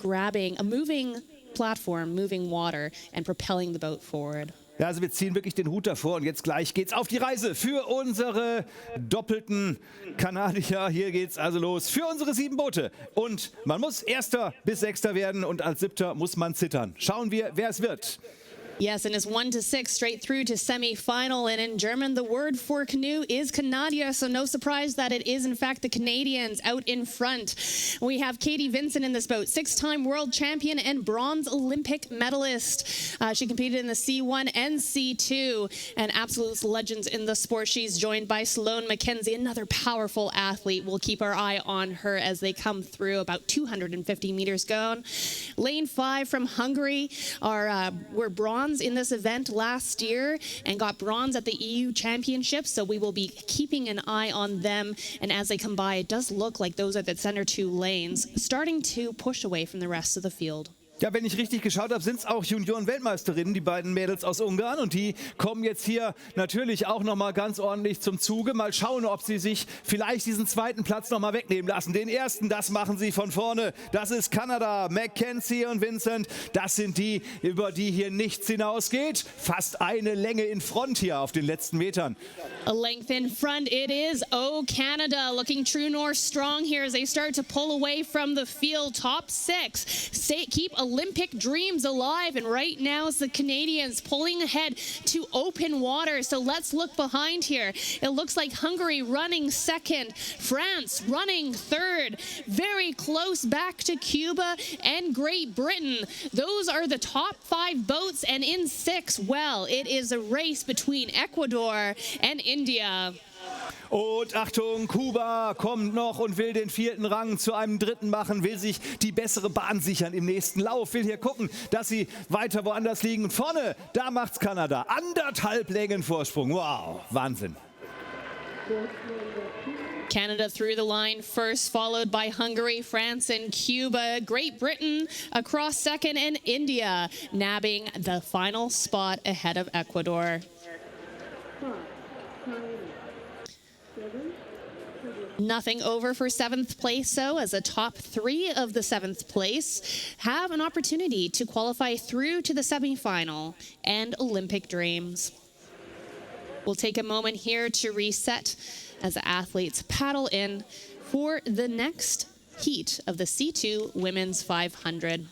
grabbing a moving platform, moving water, and propelling the boat forward. Ja, also wir ziehen wirklich den Hut davor und jetzt gleich geht's auf die Reise für unsere doppelten Kanadier. Hier geht's also los für unsere 7 Boote. Und man muss Erster bis Sechster werden und als Siebter muss man zittern. Schauen wir, wer es wird. Yes, and it's 1 to 6 straight through to semi-final. And in German, the word for canoe is Kanadier. So no surprise that it is, in fact, the Canadians out in front. We have Katie Vincent in this boat, 6-time world champion and bronze Olympic medalist. She competed in the C1 and C2 and absolute legends in the sport. She's joined by Sloane McKenzie, another powerful athlete. We'll keep our eye on her as they come through, about 250 meters gone. Lane 5 from Hungary were bronze in this event last year and got bronze at the EU Championships, so we will be keeping an eye on them. And as they come by, it does look like those are the center 2 lanes starting to push away from the rest of the field. Ja, wenn ich richtig geschaut habe, sind es auch Junioren-Weltmeisterinnen, die beiden Mädels aus Ungarn. Und die kommen jetzt hier natürlich auch nochmal ganz ordentlich zum Zuge. Mal schauen, ob sie sich vielleicht diesen zweiten Platz nochmal wegnehmen lassen. Den ersten, das machen sie von vorne. Das ist Kanada, Mackenzie und Vincent. Das sind die, über die hier nichts hinausgeht. Fast eine Länge in Front hier auf den letzten Metern. A length in front it is. Oh, Canada looking true north strong here as they start to pull away from the field. Top 6. Keep Olympic dreams alive, and right now it's the Canadians pulling ahead to open water. So let's look behind here. It looks like Hungary running second, France running third, very close back to Cuba and Great Britain. Those are the top 5 boats, and in 6, well, it is a race between Ecuador and India. Und Achtung, Kuba kommt noch und will den 4. Rang zu einem 3. machen, will sich die bessere Bahn sichern im nächsten Lauf, will hier gucken, dass sie weiter woanders liegen. Und vorne, da macht's Kanada. 1,5 Längen Vorsprung. Wow, Wahnsinn. Canada through the line first, followed by Hungary, France, and Cuba. Great Britain across second, and India nabbing the final spot ahead of Ecuador. Nothing over for 7th place, though, as the top 3 of the 7th place have an opportunity to qualify through to the semifinal and Olympic dreams. We'll take a moment here to reset as the athletes paddle in for the next heat of the C2 Women's 500.